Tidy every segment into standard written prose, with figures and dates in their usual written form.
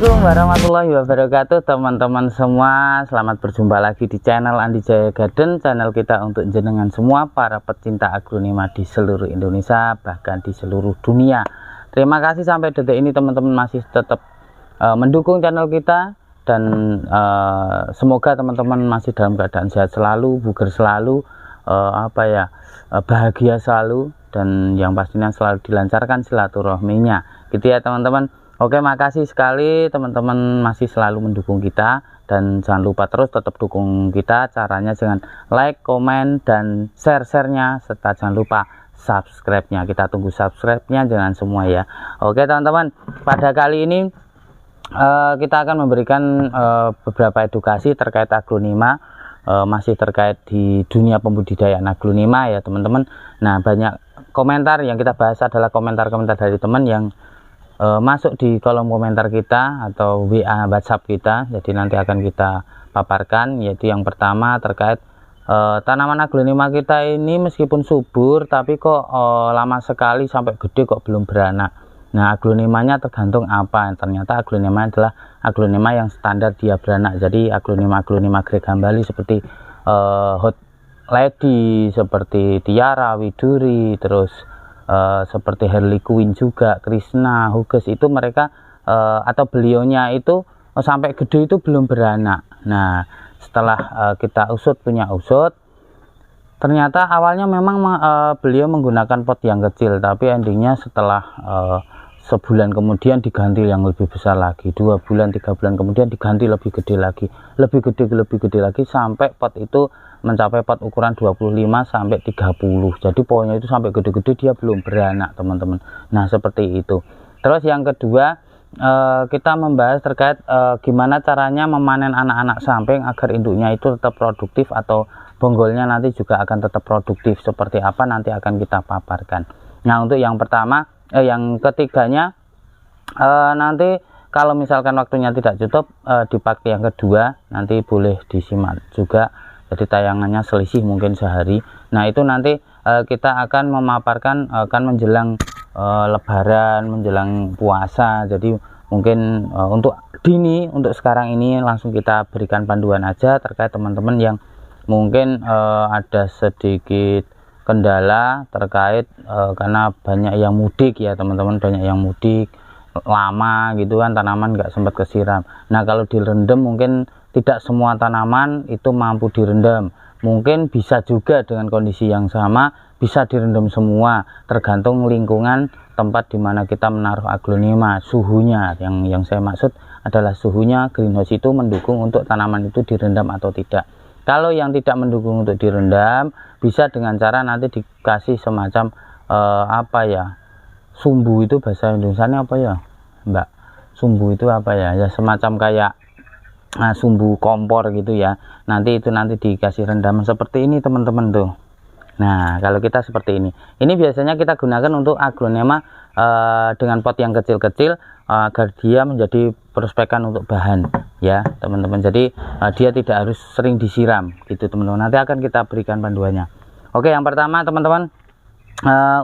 Assalamualaikum warahmatullahi wabarakatuh teman-teman semua. Selamat berjumpa lagi di channel Andi Jaya Garden, channel kita untuk jenengan semua para pecinta aglonema di seluruh Indonesia, bahkan di seluruh dunia. Terima kasih sampai detik ini teman-teman masih tetap mendukung channel kita, dan semoga teman-teman masih dalam keadaan sehat selalu, bugar selalu, bahagia selalu, dan yang pastinya selalu dilancarkan silaturahminya gitu ya teman-teman. Oke, makasih sekali teman-teman masih selalu mendukung kita, dan jangan lupa terus tetap dukung kita. Caranya dengan like, komen, dan share-nya, serta jangan lupa subscribe-nya. Kita tunggu subscribe-nya jangan semua ya. Oke teman-teman, pada kali ini kita akan memberikan beberapa edukasi terkait aglonema, masih terkait di dunia pembudidayaan aglonema ya teman-teman. Nah, banyak komentar yang kita bahas adalah komentar-komentar dari teman yang masuk di kolom komentar kita atau WA WhatsApp kita. Jadi nanti akan kita paparkan, yaitu yang pertama terkait tanaman aglonema kita ini meskipun subur tapi kok lama sekali sampai gede kok belum beranak. Nah, aglonemanya tergantung apa. Ternyata aglonema adalah aglonema yang standar dia beranak. Jadi aglonema Gregambali seperti Hot Lady, seperti Tiara, Widuri, terus seperti Harley Quinn juga, Krishna, Huges, itu mereka atau belionya itu sampai gede itu belum beranak. Nah, setelah kita punya usut, ternyata awalnya memang beliau menggunakan pot yang kecil, tapi endingnya setelah sebulan kemudian diganti yang lebih besar lagi, 2 bulan 3 bulan kemudian diganti lebih gede lagi, lebih gede lagi, sampai pot itu mencapai pot ukuran 25 sampai 30. Jadi pohonnya itu sampai gede-gede dia belum beranak teman-teman. Nah, seperti itu. Terus yang kedua, kita membahas terkait gimana caranya memanen anak-anak samping agar induknya itu tetap produktif, atau bonggolnya nanti juga akan tetap produktif. Seperti apa nanti akan kita paparkan. Nah, untuk yang pertama, yang ketiganya, nanti kalau misalkan waktunya tidak cukup, di part yang kedua nanti boleh disimak juga. Jadi tayangannya selisih mungkin sehari. Nah, itu nanti kita akan memaparkan akan menjelang lebaran, menjelang puasa. Jadi mungkin untuk untuk sekarang ini langsung kita berikan panduan aja terkait teman-teman yang mungkin ada sedikit kendala terkait karena banyak yang mudik ya teman-teman, banyak yang mudik lama gitu kan, tanaman nggak sempat kesiram. Nah, kalau direndam mungkin tidak semua tanaman itu mampu direndam. Mungkin bisa juga dengan kondisi yang sama bisa direndam semua, tergantung lingkungan tempat dimana kita menaruh aglonema, suhunya. Yang saya maksud adalah suhunya greenhouse itu mendukung untuk tanaman itu direndam atau tidak. Kalau yang tidak mendukung untuk direndam, bisa dengan cara nanti dikasih semacam sumbu. Itu bahasa Indonesianya apa ya Mbak? Sumbu itu apa ya? Ya semacam kayak sumbu kompor gitu ya. Nanti dikasih rendaman seperti ini teman-teman tuh. Nah, kalau kita seperti ini biasanya kita gunakan untuk aglonema dengan pot yang kecil-kecil agar dia menjadi prospekan untuk bahan ya teman-teman. Jadi dia tidak harus sering disiram gitu teman-teman. Nanti akan kita berikan panduannya. Oke, yang pertama teman-teman,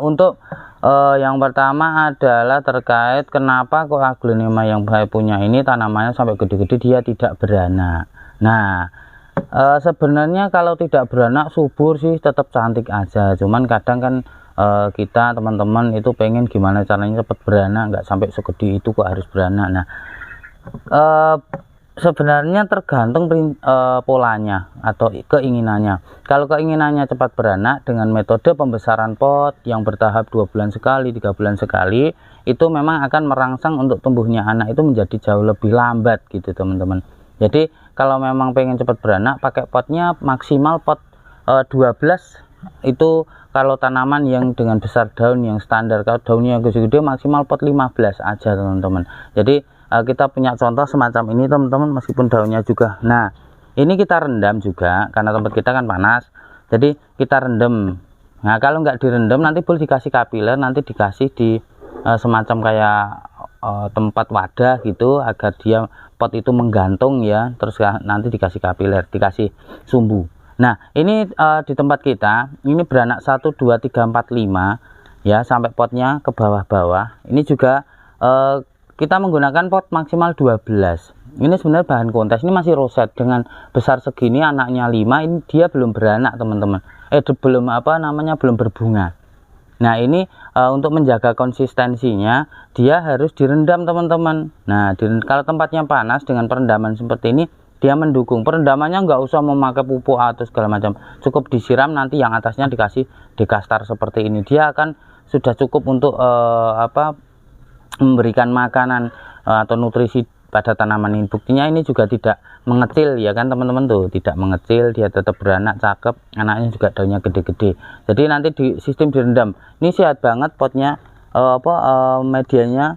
untuk yang pertama adalah terkait kenapa kok aglonema yang saya punya ini tanamannya sampai gede-gede dia tidak beranak. Nah, sebenarnya kalau tidak beranak subur sih tetap cantik aja, cuman kadang kan kita teman-teman itu pengen gimana caranya cepat beranak, nggak sampai segede itu kok harus beranak. Nah, sebenarnya tergantung polanya atau keinginannya. Kalau keinginannya cepat beranak dengan metode pembesaran pot yang bertahap 2 bulan sekali, 3 bulan sekali, itu memang akan merangsang untuk tumbuhnya anak itu menjadi jauh lebih lambat gitu teman-teman. Jadi kalau memang pengen cepat beranak, pakai potnya maksimal pot 12. Itu kalau tanaman yang dengan besar daun yang standar. Kalau daunnya gede-gede maksimal pot 15 aja teman-teman. Jadi kita punya contoh semacam ini teman-teman, meskipun daunnya juga. Nah, ini kita rendam juga karena tempat kita kan panas, jadi kita rendam. Nah, kalau nggak direndam nanti boleh dikasih kapiler, nanti dikasih di semacam kayak tempat wadah gitu agar dia pot itu menggantung ya. Terus nanti dikasih kapiler, dikasih sumbu. Nah, ini di tempat kita ini beranak 1 2 3 4 5 ya, sampai potnya ke bawah-bawah. Ini juga kita menggunakan pot maksimal 12. Ini sebenarnya bahan kontes, ini masih roset dengan besar segini, anaknya 5, ini dia belum beranak teman-teman. Belum belum berbunga. Nah ini untuk menjaga konsistensinya dia harus direndam teman-teman. Nah kalau tempatnya panas dengan perendaman seperti ini dia mendukung. Perendamannya nggak usah memakai pupuk atau segala macam, cukup disiram, nanti yang atasnya dikasih dekastar seperti ini, dia akan sudah cukup untuk memberikan makanan atau nutrisi pada tanaman ini. Buktinya ini juga tidak mengecil ya kan teman-teman, tuh tidak mengecil, dia tetap beranak cakep, anaknya juga daunnya gede-gede. Jadi nanti di sistem direndam ini sehat banget potnya, medianya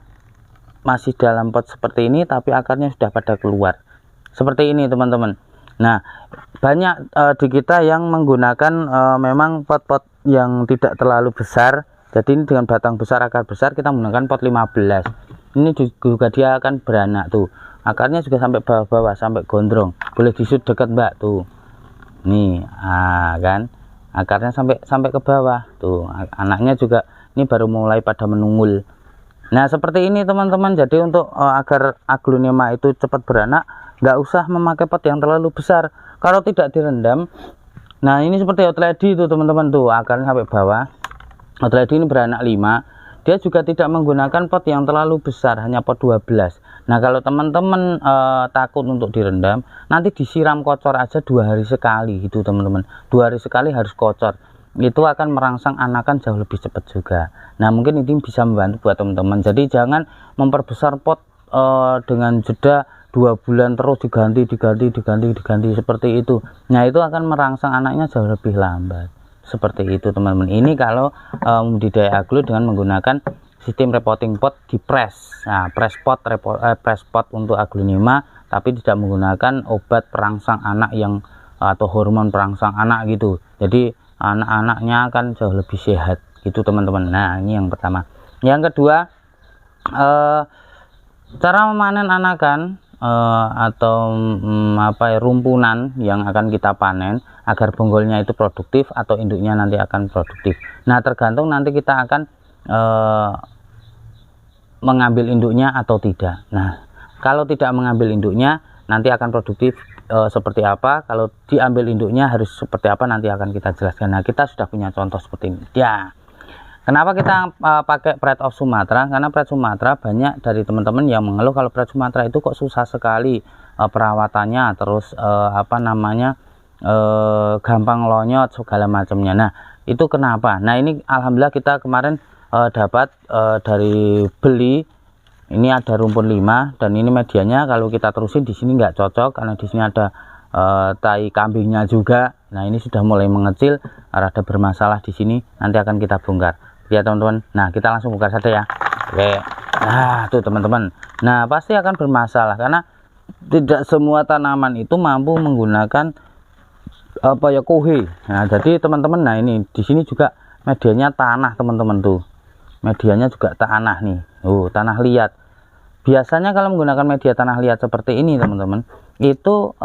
masih dalam pot seperti ini tapi akarnya sudah pada keluar seperti ini teman-teman. Nah banyak di kita yang menggunakan memang pot-pot yang tidak terlalu besar, jadi ini dengan batang besar akar besar kita menggunakan pot 15. Ini juga dia akan beranak tuh, akarnya juga sampai bawah-bawah sampai gondrong, boleh disut dekat mbak tuh nih, kan akarnya sampai ke bawah tuh, anaknya juga ini baru mulai pada menungul. Nah seperti ini teman-teman. Jadi untuk agar aglonema itu cepat beranak nggak usah memakai pot yang terlalu besar kalau tidak direndam. Nah ini seperti hot lady itu teman-teman, tuh akarnya sampai bawah. Hot lady ini beranak 5, dia juga tidak menggunakan pot yang terlalu besar, hanya pot 12. Nah kalau teman-teman takut untuk direndam, nanti disiram kocor aja 2 hari sekali gitu teman-teman. 2 hari sekali harus kocor, itu akan merangsang anakan jauh lebih cepat juga. Nah mungkin ini bisa membantu buat teman-teman. Jadi jangan memperbesar pot dengan jeda 2 bulan terus diganti seperti itu. Nah itu akan merangsang anaknya jauh lebih lambat seperti itu teman-teman. Ini kalau budidaya aglo dengan menggunakan sistem repotting pot di press. Nah press pot untuk aglonema tapi tidak menggunakan obat perangsang anak yang atau hormon perangsang anak gitu. Jadi anak-anaknya akan jauh lebih sehat gitu teman-teman. Nah ini yang pertama. Yang kedua, cara memanen anakan atau rumpunan yang akan kita panen agar bonggolnya itu produktif atau induknya nanti akan produktif. Nah tergantung nanti kita akan mengambil induknya atau tidak. Nah kalau tidak mengambil induknya nanti akan produktif seperti apa, kalau diambil induknya harus seperti apa, nanti akan kita jelaskan. Nah kita sudah punya contoh seperti ini ya. Kenapa kita pakai Pride of Sumatera? Karena Pride Sumatera banyak dari teman-teman yang mengeluh kalau Pride Sumatera itu kok susah sekali perawatannya, terus gampang lonyot segala macamnya. Nah itu kenapa? Nah ini alhamdulillah kita kemarin dapat dari beli, ini ada rumpun 5 dan ini medianya kalau kita terusin di sini nggak cocok karena di sini ada tai kambingnya juga. Nah ini sudah mulai mengecil, rada bermasalah di sini, nanti akan kita bongkar ya teman-teman. Nah kita langsung buka saja ya. Oke, nah tuh teman-teman, nah pasti akan bermasalah karena tidak semua tanaman itu mampu menggunakan kohe. Nah jadi teman-teman, nah ini di sini juga medianya tanah teman-teman, tuh medianya juga tanah nih, tanah liat. Biasanya kalau menggunakan media tanah liat seperti ini teman-teman, itu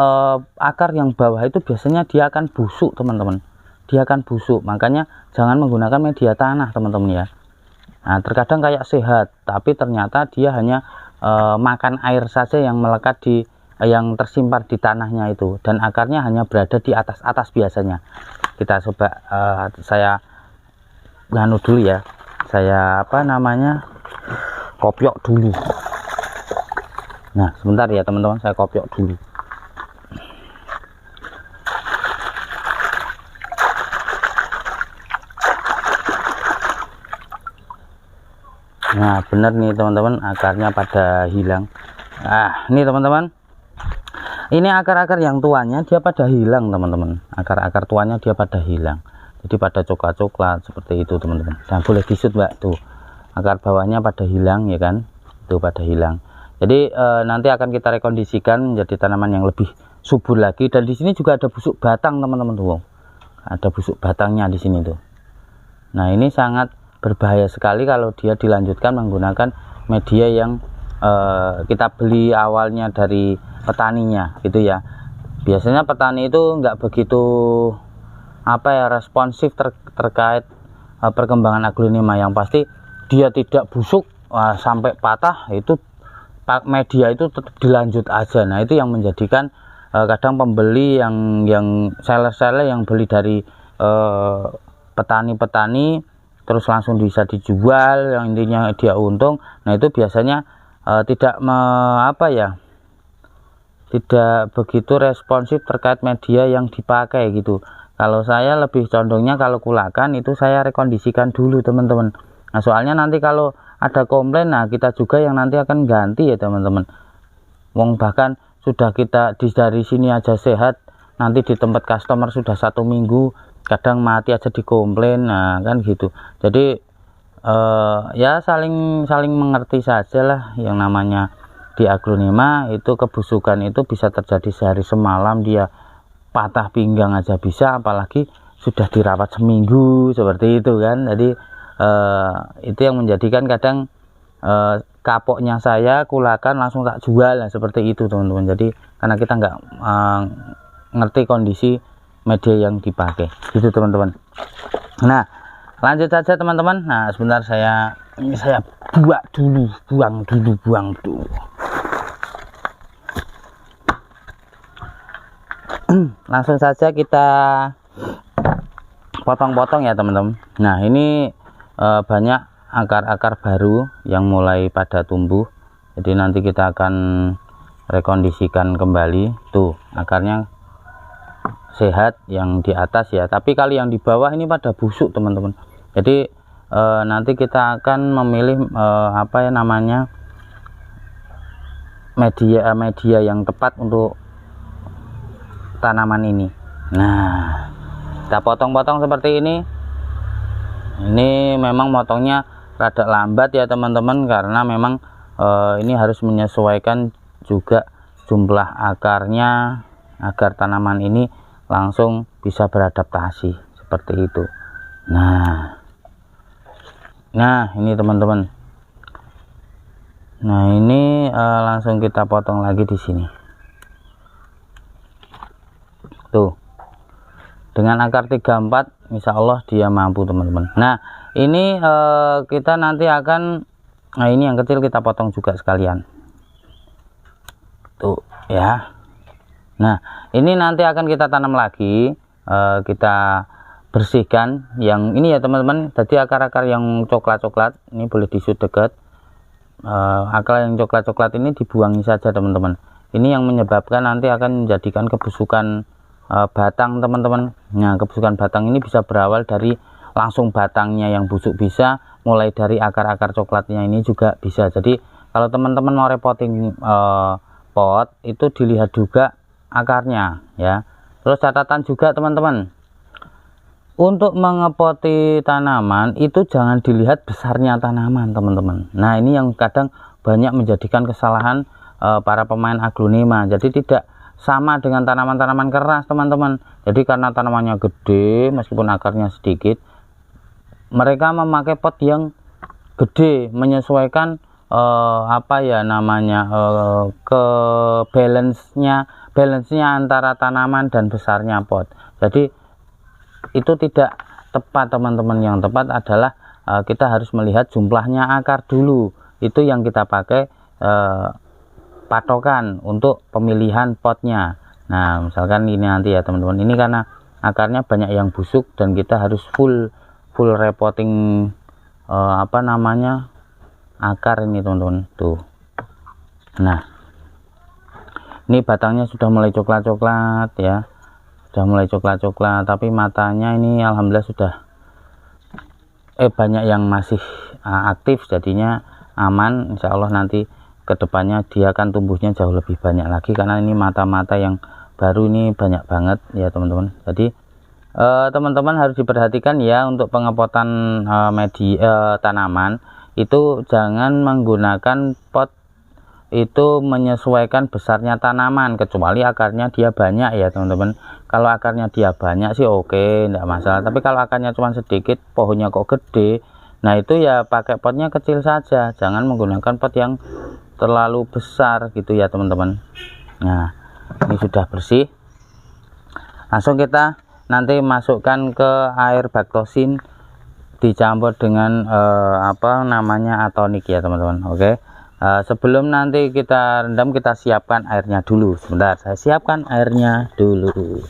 akar yang bawah itu biasanya dia akan busuk teman-teman, dia akan busuk. Makanya jangan menggunakan media tanah teman-teman ya. Nah terkadang kayak sehat tapi ternyata dia hanya makan air saja yang melekat di yang tersimpan di tanahnya itu, dan akarnya hanya berada di atas biasanya. Kita coba saya nganu dulu ya, saya kopiok dulu. Nah sebentar ya teman-teman, saya kopiok dulu. Nah benar nih teman-teman, akarnya pada hilang. Nah ini teman-teman, ini akar-akar yang tuanya dia pada hilang teman-teman, akar-akar tuanya dia pada hilang, jadi pada coklat-coklat seperti itu teman-teman. Nah boleh disut mbak, tuh akar bawahnya pada hilang ya kan, tuh pada hilang. Jadi nanti akan kita rekondisikan menjadi tanaman yang lebih subur lagi. Dan di sini juga ada busuk batang teman-teman, tuh ada busuk batangnya di sini tuh. Nah ini sangat berbahaya sekali kalau dia dilanjutkan menggunakan media yang kita beli awalnya dari petaninya gitu ya. Biasanya petani itu nggak begitu responsif terkait perkembangan aglonema. Yang pasti dia tidak busuk sampai patah, itu media itu tetap dilanjut aja. Nah itu yang menjadikan kadang pembeli yang seller-seller yang beli dari petani-petani terus langsung bisa dijual, yang intinya dia untung. Nah itu biasanya tidak tidak begitu responsif terkait media yang dipakai gitu. Kalau saya lebih condongnya kalau kulakan itu saya rekondisikan dulu teman-teman. Nah soalnya nanti kalau ada komplain, nah kita juga yang nanti akan ganti ya teman-teman. Wong bahkan sudah kita dari sini aja sehat, nanti di tempat customer sudah 1 minggu, kadang mati aja dikomplain. Nah kan gitu. Jadi ya saling mengerti saja lah. Yang namanya di aglonema itu kebusukan itu bisa terjadi sehari semalam, dia patah pinggang aja bisa, apalagi sudah dirawat seminggu seperti itu kan. Jadi itu yang menjadikan kadang kapoknya saya kulakan langsung tak jual, nah, seperti itu teman-teman. Jadi karena kita nggak ngerti kondisi media yang dipakai gitu teman-teman. Nah lanjut saja teman-teman. Nah sebentar saya buang dulu. Langsung saja kita potong-potong ya teman-teman. Nah ini banyak akar-akar baru yang mulai pada tumbuh, jadi nanti kita akan rekondisikan kembali. Tuh akarnya sehat yang di atas ya, tapi kali yang di bawah ini pada busuk teman-teman. Jadi nanti kita akan memilih media yang tepat untuk tanaman ini. Nah kita potong-potong seperti ini. Ini memang motongnya rada lambat ya teman-teman, karena memang ini harus menyesuaikan juga jumlah akarnya agar tanaman ini langsung bisa beradaptasi seperti itu. Nah ini teman-teman. Nah ini langsung kita potong lagi di sini. Tuh dengan akar 3-4 insya Allah dia mampu teman-teman. Nah ini kita nanti akan, nah ini yang kecil kita potong juga sekalian tuh ya. Nah ini nanti akan kita tanam lagi, kita bersihkan yang ini ya teman-teman. Jadi akar-akar yang coklat-coklat ini boleh disut dekat, akar yang coklat-coklat ini dibuangi saja teman-teman. Ini yang menyebabkan nanti akan menjadikan kebusukan batang teman-teman. Nah kebusukan batang ini bisa berawal dari langsung batangnya yang busuk, bisa mulai dari akar-akar coklatnya ini juga bisa. Jadi kalau teman-teman mau repotting pot itu dilihat juga akarnya ya. Terus catatan juga teman-teman, untuk mengepoti tanaman itu jangan dilihat besarnya tanaman teman-teman. Nah ini yang kadang banyak menjadikan kesalahan para pemain aglonema. Jadi tidak sama dengan tanaman-tanaman keras teman-teman. Jadi karena tanamannya gede meskipun akarnya sedikit, mereka memakai pot yang gede menyesuaikan ke balance-nya antara tanaman dan besarnya pot. Jadi itu tidak tepat teman-teman. Yang tepat adalah kita harus melihat jumlahnya akar dulu. Itu yang kita pakai patokan untuk pemilihan potnya. Nah misalkan ini nanti ya teman-teman, ini karena akarnya banyak yang busuk dan kita harus full repotting akar ini teman-teman tuh. Nah ini batangnya sudah mulai coklat-coklat ya, sudah mulai coklat-coklat, tapi matanya ini alhamdulillah sudah banyak yang masih aktif, jadinya aman. Insya Allah nanti kedepannya dia akan tumbuhnya jauh lebih banyak lagi, karena ini mata-mata yang baru ini banyak banget ya teman-teman. Jadi teman-teman harus diperhatikan ya untuk pengepotan media tanaman itu, jangan menggunakan pot itu menyesuaikan besarnya tanaman, kecuali akarnya dia banyak ya teman-teman. Kalau akarnya dia banyak sih oke, enggak masalah. Tapi kalau akarnya cuma sedikit, pohonnya kok gede, nah itu ya pakai potnya kecil saja, jangan menggunakan pot yang terlalu besar gitu ya teman-teman. Nah ini sudah bersih, langsung kita nanti masukkan ke air baktosin dicampur dengan atonik ya teman-teman. Oke, Sebelum nanti kita rendam, kita siapkan airnya dulu. Sebentar, saya siapkan airnya dulu.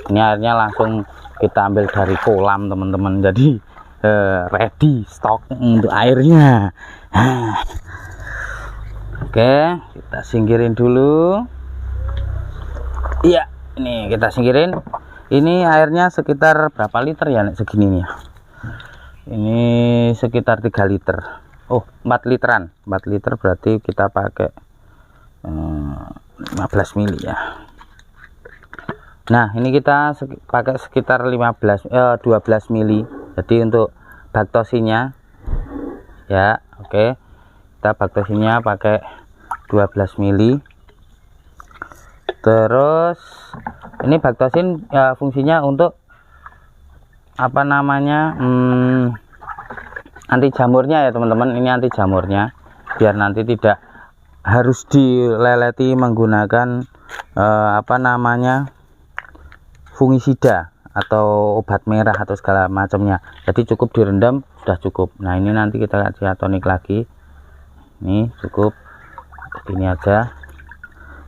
Ini airnya langsung kita ambil dari kolam teman-teman, jadi ready stok untuk airnya. Oke, kita singkirin dulu. Iya, ini kita singkirin. Ini airnya sekitar berapa liter ya, nek segini nih ya? Ini sekitar 3 liter. Oh, 4 literan. 4 liter berarti kita pakai 15 mili ya. Nah, ini kita pakai sekitar 12 mili. Jadi untuk baktosinya ya, oke. Kita baktosinya pakai 12 mili. Terus ini baktosin ya, fungsinya untuk apa namanya, anti jamurnya ya teman-teman. Ini anti jamurnya, biar nanti tidak harus dileleti menggunakan apa namanya, fungisida atau obat merah atau segala macamnya. Jadi cukup direndam sudah cukup. Nah, ini nanti kita kasih atonik lagi. Ini cukup ini aja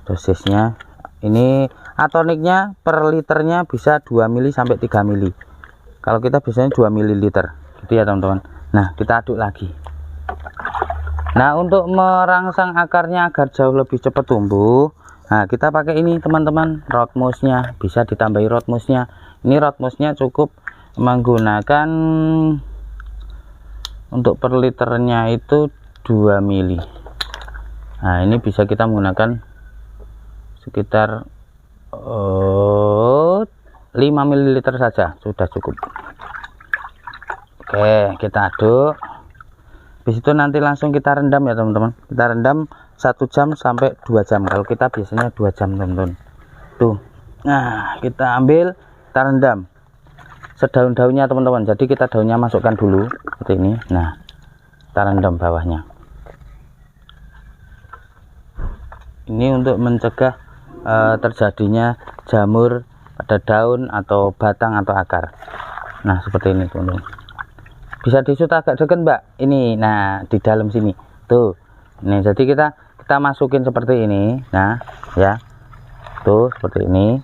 dosisnya. Ini atoniknya per liternya bisa 2 mili sampai 3 mili. Kalau kita biasanya 2 ml gitu ya teman-teman. Nah, kita aduk lagi. Nah, untuk merangsang akarnya agar jauh lebih cepat tumbuh, nah kita pakai ini teman-teman, rootmouse-nya. Bisa ditambahi rootmouse-nya. Ini rootmouse-nya cukup menggunakan untuk per liternya itu 2 mili. Nah, ini bisa kita menggunakan sekitar 5 ml saja sudah cukup. Oke, kita aduk. Habis itu nanti langsung kita rendam ya teman-teman. Kita rendam 1 jam sampai 2 jam. Kalau kita biasanya 2 jam teman-teman. Tuh. Nah, kita ambil, kita rendam sedaun-daunnya teman-teman. Jadi kita daunnya masukkan dulu seperti ini. Nah, kita rendam bawahnya. Ini untuk mencegah terjadinya jamur pada daun atau batang atau akar. Nah, seperti ini teman-teman. Bisa disut agak deket Mbak. Ini, nah di dalam sini tuh. Nih, jadi kita masukin seperti ini. Nah, ya tuh seperti ini.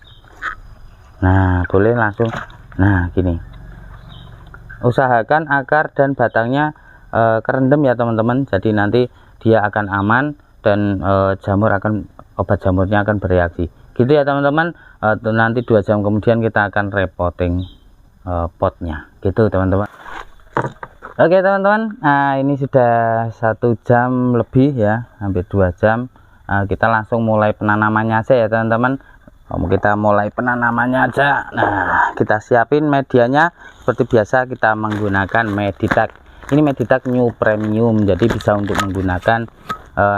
Nah, boleh langsung. Nah, gini. Usahakan akar dan batangnya kerendam ya teman-teman. Jadi nanti dia akan aman dan obat jamurnya akan bereaksi. Gitu ya teman-teman. Nanti 2 jam kemudian kita akan repotting potnya. Gitu teman-teman. Oke teman-teman, nah ini sudah 1 jam lebih ya, hampir 2 jam. Kita langsung mulai penanamannya aja ya teman-teman. Kita mulai penanamannya aja. Nah, kita siapin medianya seperti biasa, kita menggunakan Meditak. Ini Meditak New Premium, jadi bisa untuk menggunakan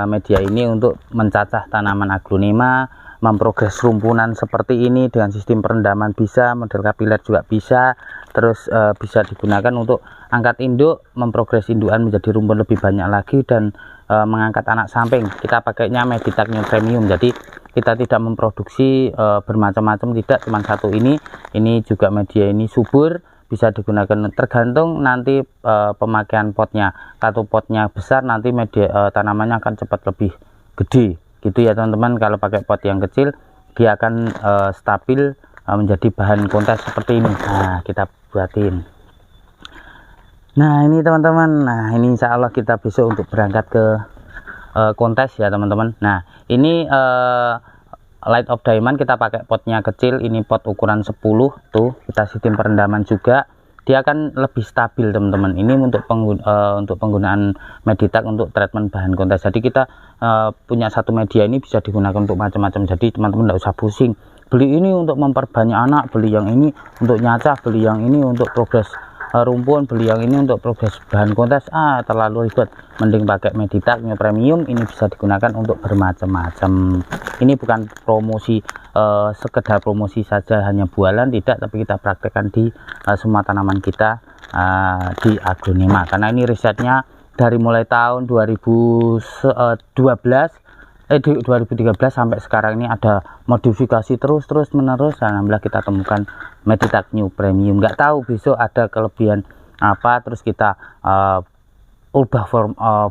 media ini untuk mencacah tanaman aglonema, memprogres rumpunan seperti ini dengan sistem perendaman bisa, model kapiler juga bisa. Terus bisa digunakan untuk angkat induk, memprogres indukan menjadi rumpun lebih banyak lagi, dan mengangkat anak samping. Kita pakainya Meditak New Premium, jadi kita tidak memproduksi bermacam-macam, tidak, cuma satu ini juga media ini subur, bisa digunakan tergantung nanti pemakaian potnya. Kalau potnya besar nanti media tanamannya akan cepat lebih gede gitu ya teman-teman. Kalau pakai pot yang kecil dia akan stabil menjadi bahan kontes seperti ini. Nah, kita buatin. Nah, ini teman-teman. Nah, ini insya Allah kita besok untuk berangkat ke kontes ya teman-teman. Nah, ini Light of Diamond kita pakai potnya kecil. Ini pot ukuran 10 tuh. Kita sistem perendaman juga. Dia akan lebih stabil teman-teman. Ini untuk penggunaan Meditak untuk treatment bahan kontes. Jadi kita punya satu media ini bisa digunakan untuk macam-macam. Jadi teman-teman tidak usah pusing. Beli ini untuk memperbanyak anak, beli yang ini untuk nyacah, beli yang ini untuk progres rumpun, beli yang ini untuk progres bahan kontes. Terlalu ribet. Mending pakai Meditak New Premium. Ini bisa digunakan untuk bermacam-macam. Ini bukan promosi sekedar promosi saja, hanya bualan, tidak, tapi kita praktekkan di semua tanaman kita di aglonema. Karena ini risetnya dari mulai tahun 2012 di 2013 sampai sekarang ini ada modifikasi terus menerus. Alhamdulillah kita temukan Meditech New Premium. Nggak tahu besok ada kelebihan apa, terus kita ubah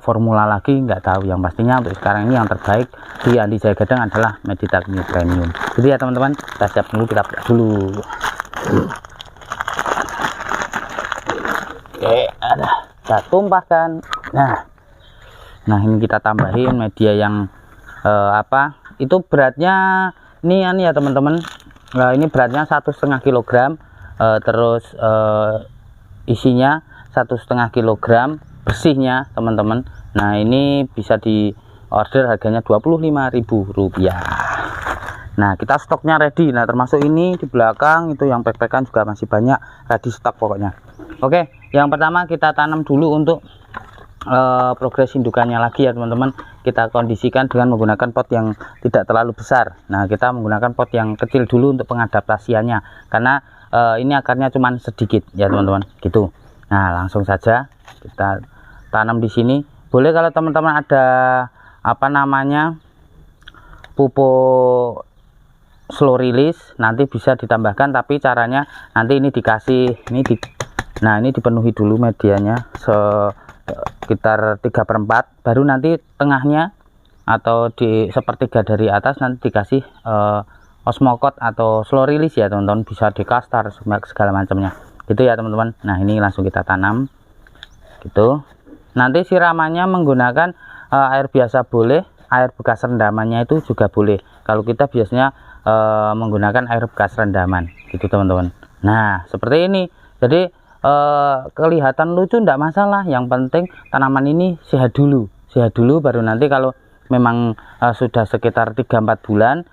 formula lagi, nggak tahu. Yang pastinya untuk sekarang ini yang terbaik di Andi Jaya Gadang adalah Meditech New Premium. Jadi ya teman-teman, kita siap dulu, kita buka dulu. Oke, kita tumpahkan. Nah ini kita tambahin media yang itu beratnya ini ya teman-teman. Ini beratnya 1,5 kg, terus isinya 1,5 kg bersihnya teman-teman. Nah ini bisa di order, harganya Rp25.000. Nah kita stoknya ready. Nah termasuk ini di belakang itu yang pack-packan juga masih banyak, ready stok pokoknya. Oke, yang pertama kita tanam dulu untuk progres indukannya lagi ya teman-teman. Kita kondisikan dengan menggunakan pot yang tidak terlalu besar. Nah kita menggunakan pot yang kecil dulu untuk pengadaptasiannya, karena ini akarnya cuman sedikit ya teman-teman gitu. Nah langsung saja kita tanam di sini. Boleh kalau teman-teman ada apa namanya pupuk slow release, nanti bisa ditambahkan, tapi caranya nanti ini dikasih nah ini dipenuhi dulu medianya sekitar 3/4, baru nanti tengahnya atau di sepertiga dari atas nanti dikasih osmokot atau slow release ya teman-teman, bisa dikastar segala macamnya gitu ya teman-teman. Nah ini langsung kita tanam gitu. Nanti siramannya menggunakan air biasa boleh, air bekas rendamannya itu juga boleh. Kalau kita biasanya menggunakan air bekas rendaman gitu teman-teman. Nah seperti ini, jadi kelihatan lucu enggak masalah, yang penting tanaman ini sehat dulu baru nanti kalau memang sudah sekitar 3-4 bulan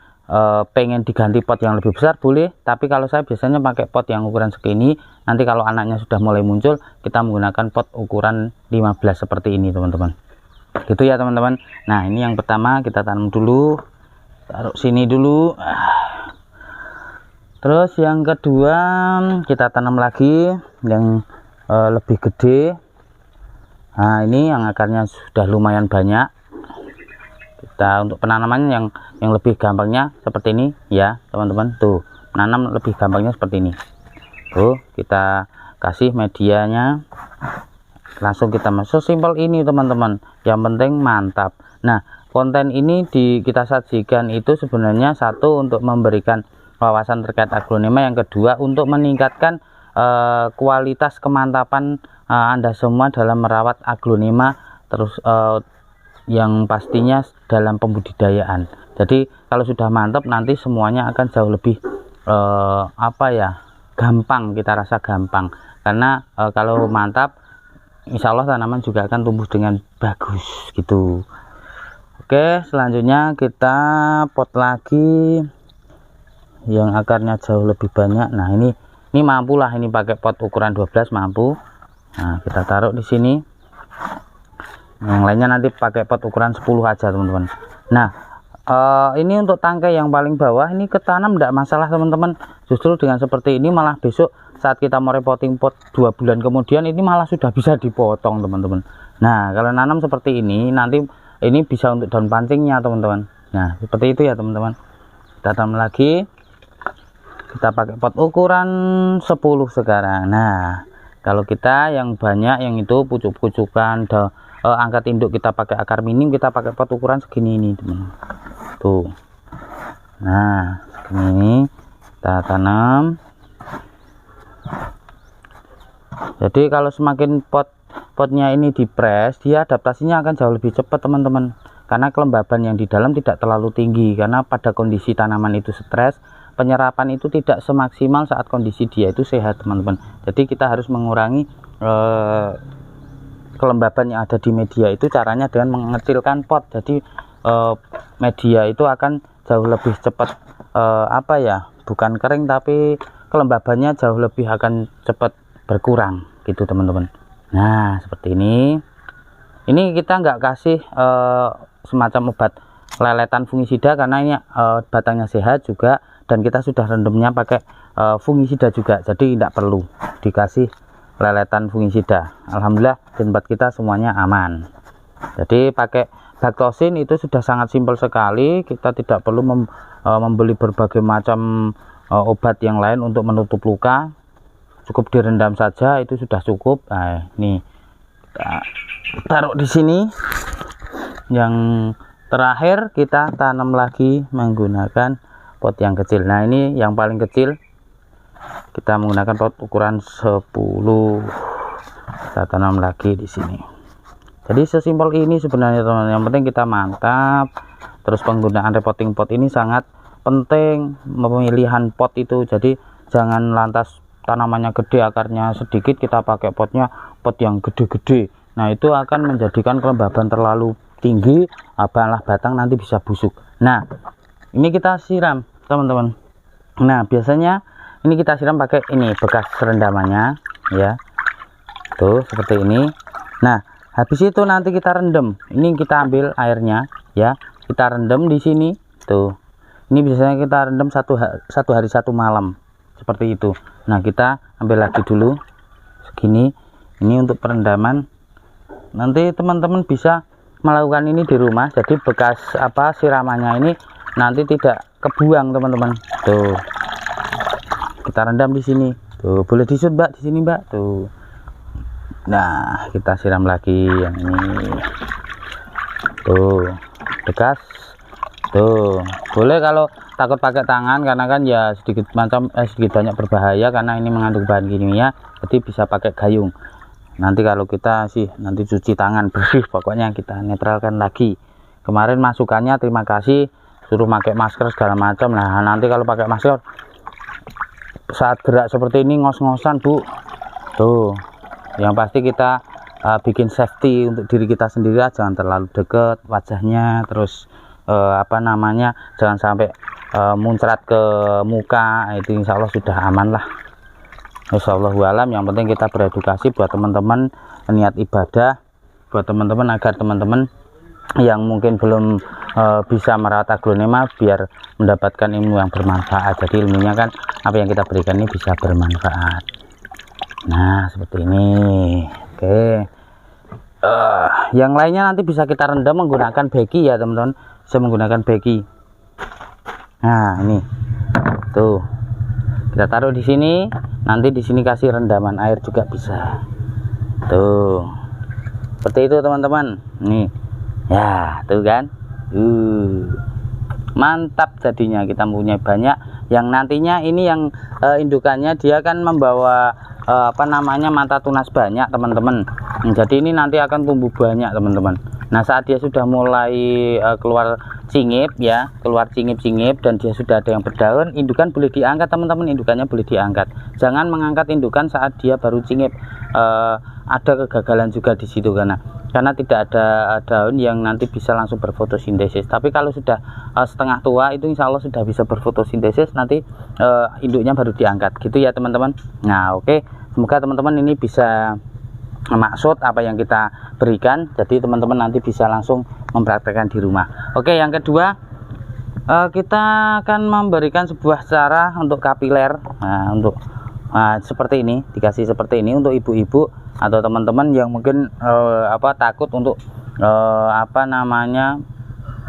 pengen diganti pot yang lebih besar boleh. Tapi kalau saya biasanya pakai pot yang ukuran segini, nanti kalau anaknya sudah mulai muncul kita menggunakan pot ukuran 15 seperti ini teman-teman, gitu ya teman-teman. Nah ini yang pertama kita tanam dulu, taruh sini dulu. Terus yang kedua kita tanam lagi yang lebih gede. Nah ini yang akarnya sudah lumayan banyak. Kita untuk penanaman yang lebih gampangnya seperti ini ya teman-teman. Tuh menanam lebih gampangnya seperti ini. Tuh kita kasih medianya, langsung kita masuk, simpel ini teman-teman, yang penting mantap. Nah konten ini kita sajikan itu sebenarnya satu untuk memberikan wawasan terkait aglonema, yang kedua untuk meningkatkan kualitas kemantapan Anda semua dalam merawat aglonema, terus yang pastinya dalam pembudidayaan. Jadi kalau sudah mantap nanti semuanya akan jauh lebih gampang, kita rasa gampang, karena kalau mantap insya Allah tanaman juga akan tumbuh dengan bagus gitu. Oke, selanjutnya kita pot lagi yang akarnya jauh lebih banyak. Nah ini mampu lah, ini pakai pot ukuran 12 mampu. Nah kita taruh di sini, yang lainnya nanti pakai pot ukuran 10 aja teman-teman. Nah ini untuk tangkai yang paling bawah ini ketanam tidak masalah teman-teman. Justru dengan seperti ini malah besok saat kita mau repotting pot 2 bulan kemudian ini malah sudah bisa dipotong teman-teman. Nah kalau nanam seperti ini nanti ini bisa untuk daun pancingnya teman-teman. Nah seperti itu ya teman-teman. Kita tanam lagi, kita pakai pot ukuran 10 sekarang. Nah kalau kita yang banyak, yang itu pucuk-pucukan angkat induk, kita pakai akar minim, kita pakai pot ukuran segini ini teman. Tuh nah segini ini kita tanam. Jadi kalau semakin potnya ini dipres, dia adaptasinya akan jauh lebih cepat teman-teman, karena kelembaban yang di dalam tidak terlalu tinggi. Karena pada kondisi tanaman itu stres, penyerapan itu tidak semaksimal saat kondisi dia itu sehat teman-teman. Jadi kita harus mengurangi kelembaban yang ada di media itu, caranya dengan mengecilkan pot. Jadi media itu akan jauh lebih cepat bukan kering, tapi kelembabannya jauh lebih akan cepat berkurang gitu teman-teman. Nah seperti ini kita nggak kasih semacam obat leletan fungisida, karena ini batangnya sehat juga, dan kita sudah rendamnya pakai fungisida juga, jadi tidak perlu dikasih leletan fungisida. Alhamdulillah tempat kita semuanya aman. Jadi pakai Baktosin itu sudah sangat simpel sekali, kita tidak perlu membeli berbagai macam obat yang lain untuk menutup luka, cukup direndam saja itu sudah cukup. Nah, ini kita taruh di sini. Yang terakhir kita tanam lagi menggunakan pot yang kecil. Nah, ini yang paling kecil, kita menggunakan pot ukuran 10, kita tanam lagi di sini. Jadi sesimpel ini sebenarnya teman-teman, yang penting kita mantap. Terus penggunaan repotting pot ini sangat penting, pemilihan pot itu. Jadi jangan lantas tanamannya gede, akarnya sedikit, kita pakai potnya pot yang gede-gede. Nah, itu akan menjadikan kelembaban terlalu tinggi, malah batang nanti bisa busuk. Nah, ini kita siram teman-teman. Nah, biasanya ini kita siram pakai ini bekas rendamannya ya, tuh seperti ini. Nah, habis itu nanti kita rendam. Ini kita ambil airnya ya, kita rendam di sini tuh. Ini biasanya kita rendam satu hari 1 malam seperti itu. Nah, kita ambil lagi dulu segini. Ini untuk perendaman. Nanti teman-teman bisa melakukan ini di rumah. Jadi bekas siramannya ini nanti tidak kebuang teman-teman. Tuh. Kita rendam di sini. Tuh, boleh disut Mbak di sini Mbak. Tuh. Nah, kita siram lagi yang ini. Tuh, bekas. Tuh, boleh kalau takut pakai tangan karena kan ya sedikit banyak berbahaya karena ini mengandung bahan kimia, jadi bisa pakai gayung. Nanti kalau kita nanti cuci tangan bersih, pokoknya kita netralkan lagi. Kemarin masukannya terima kasih, suruh pakai masker segala macam. Nah, nanti kalau pakai masker saat gerak seperti ini ngos-ngosan Bu. Tuh. Yang pasti kita bikin safety untuk diri kita sendiri, jangan terlalu deket wajahnya, terus jangan sampai muncrat ke muka. Itu insya Allah sudah aman lah. Wassalamualaikum. Yang penting kita beredukasi buat teman-teman niat ibadah, buat teman-teman agar teman-teman yang mungkin belum bisa merawat aglonema biar mendapatkan ilmu yang bermanfaat. Jadi ilmunya kan apa yang kita berikan ini bisa bermanfaat. Nah, seperti ini. Oke. Yang lainnya nanti bisa kita rendam menggunakan beki ya teman-teman, bisa menggunakan beki. Nah, ini tuh kita taruh di sini, nanti di sini kasih rendaman air juga bisa. Tuh, seperti itu teman-teman. Nih ya, tuh kan, mantap jadinya. Kita punya banyak yang nantinya ini yang indukannya dia kan membawa mata tunas banyak teman-teman. Jadi ini nanti akan tumbuh banyak teman-teman. Nah, saat dia sudah mulai keluar cingip ya, keluar cingip-cingip dan dia sudah ada yang berdaun, indukan boleh diangkat teman-teman, indukannya boleh diangkat. Jangan mengangkat indukan saat dia baru cingip. Ada kegagalan juga di situ karena tidak ada daun yang nanti bisa langsung berfotosintesis. Tapi kalau sudah setengah tua itu insya Allah sudah bisa berfotosintesis, nanti induknya baru diangkat gitu ya teman-teman. Nah, oke, semoga teman-teman ini bisa maksud apa yang kita berikan, jadi teman-teman nanti bisa langsung mempraktekkan di rumah. Oke, yang kedua kita akan memberikan sebuah cara untuk kapiler. Nah, seperti ini, dikasih seperti ini untuk ibu-ibu atau teman-teman yang mungkin takut untuk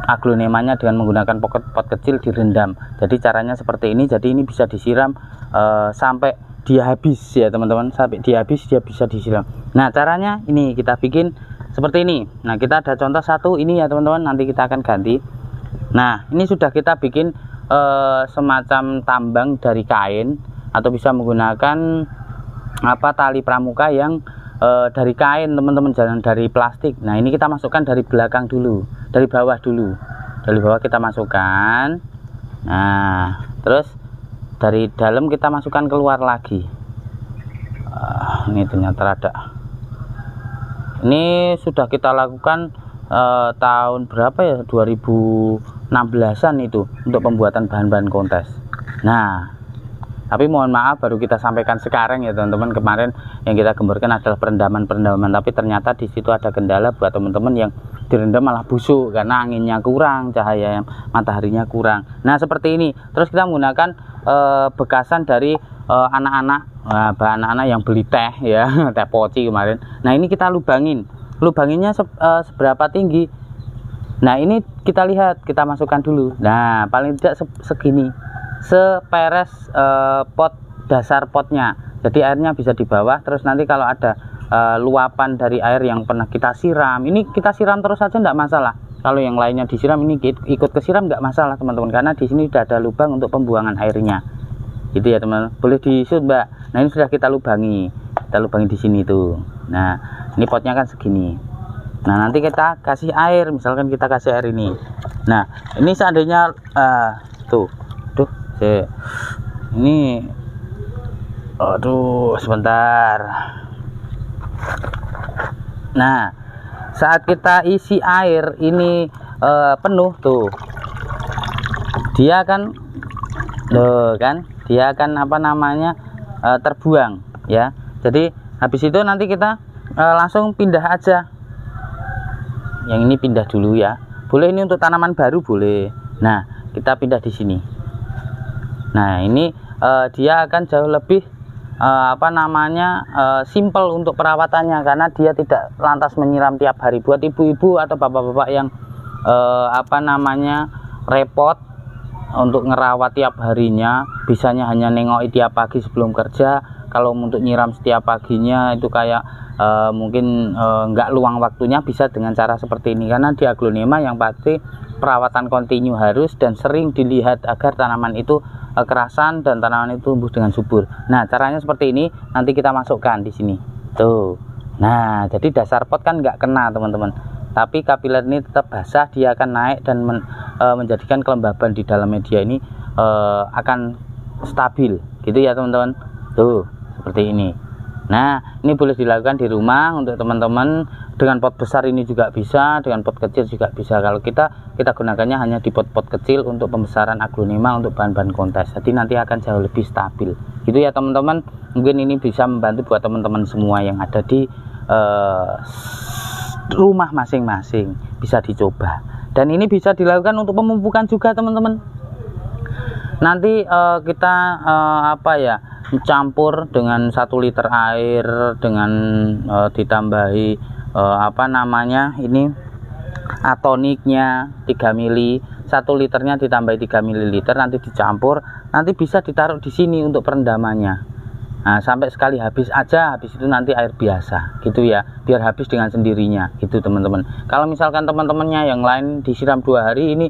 aglonemanya dengan menggunakan pot kecil direndam. Jadi caranya seperti ini. Jadi ini bisa disiram sampai dia habis ya teman-teman, sampai dia habis dia bisa disiram. Nah, caranya ini kita bikin seperti ini. Nah, kita ada contoh satu ini ya teman-teman, nanti kita akan ganti. Nah, ini sudah kita bikin semacam tambang dari kain atau bisa menggunakan tali pramuka yang dari kain teman-teman, jangan dari plastik. Nah, ini kita masukkan dari belakang dulu, dari bawah dulu, dari bawah kita masukkan. Nah, terus dari dalam kita masukkan keluar lagi. Ini ternyata ada. Ini sudah kita lakukan tahun berapa ya, 2016an itu untuk pembuatan bahan-bahan kontes. Nah, tapi mohon maaf baru kita sampaikan sekarang ya teman-teman. Kemarin yang kita gemburkan adalah perendaman, tapi ternyata di situ ada kendala buat teman-teman yang direndam malah busuk karena anginnya kurang, cahaya mataharinya kurang. Nah, seperti ini. Terus kita menggunakan bekasan dari anak-anak yang beli teh ya, teh poci kemarin. Nah, ini kita lubanginnya seberapa tinggi? Nah ini kita lihat, kita masukkan dulu. Nah paling tidak segini, seperes pot, dasar potnya. Jadi airnya bisa di bawah. Terus nanti kalau ada luapan dari air yang pernah kita siram, ini kita siram terus saja enggak masalah. Kalau yang lainnya disiram, ini ikut kesiram enggak masalah teman-teman, karena di sini sudah ada lubang untuk pembuangan airnya. Gitu ya teman-teman. Boleh disut Mbak. Nah ini sudah kita lubangi di sini tuh. Nah ini potnya kan segini. Nah nanti kita kasih air, misalkan kita kasih air ini. Nah ini seandainya ini, aduh sebentar. Nah saat kita isi air ini penuh tuh, dia kan dia akan apa namanya terbuang ya. Jadi habis itu nanti kita langsung pindah aja. Yang ini pindah dulu ya. Boleh ini untuk tanaman baru boleh. Nah, kita pindah di sini. Nah, ini dia akan jauh lebih simple untuk perawatannya, karena dia tidak lantas menyiram tiap hari. Buat ibu-ibu atau bapak-bapak yang repot untuk ngerawat tiap harinya, bisanya hanya nengoki tiap pagi sebelum kerja. Kalau untuk nyiram setiap paginya itu kayak mungkin nggak luang waktunya, bisa dengan cara seperti ini. Karena di aglonema yang pasti perawatan kontinu harus dan sering dilihat agar tanaman itu kerasan dan tanaman itu tumbuh dengan subur. Nah caranya seperti ini, nanti kita masukkan di sini tuh. Nah jadi dasar pot kan nggak kena teman-teman, tapi kapiler ini tetap basah, dia akan naik dan menjadikan kelembaban di dalam media ini akan stabil gitu ya teman-teman. Tuh seperti ini. Nah ini boleh dilakukan di rumah untuk teman-teman. Dengan pot besar ini juga bisa, dengan pot kecil juga bisa. Kalau kita gunakannya hanya di pot-pot kecil untuk pembesaran aglonema untuk bahan-bahan kontes, jadi nanti akan jauh lebih stabil gitu ya teman-teman. Mungkin ini bisa membantu buat teman-teman semua yang ada di rumah masing-masing, bisa dicoba. Dan ini bisa dilakukan untuk pemupukan juga teman-teman. Nanti kita mencampur dengan 1 liter air dengan ditambahi ini atoniknya 3 mili, 1 liternya ditambahi 3 ml, nanti dicampur, nanti bisa ditaruh di sini untuk perendamannya. Nah sampai sekali habis aja, habis itu nanti air biasa gitu ya, biar habis dengan sendirinya gitu teman-teman. Kalau misalkan teman-temannya yang lain disiram 2 hari, ini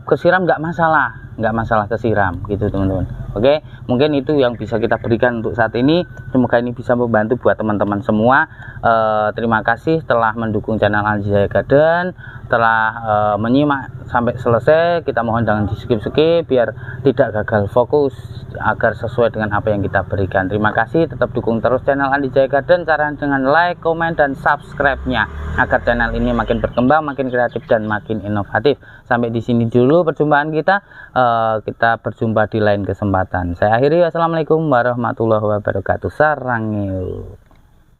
kesiram nggak masalah kesiram gitu teman-teman. Oke, mungkin itu yang bisa kita berikan untuk saat ini. Semoga ini bisa membantu buat teman-teman semua. Terima kasih telah mendukung channel Andi Jaya Garden, telah menyimak sampai selesai. Kita mohon jangan di skip biar tidak gagal fokus, agar sesuai dengan apa yang kita berikan. Terima kasih, tetap dukung terus channel Andi Jaya Garden, caranya dengan like, komen, dan subscribe-nya, agar channel ini makin berkembang, makin kreatif, dan makin inovatif. Sampai di sini dulu perjumpaan kita. Kita berjumpa di lain kesempatan. Saya akhiri, wassalamualaikum warahmatullahi wabarakatuh. Sarang.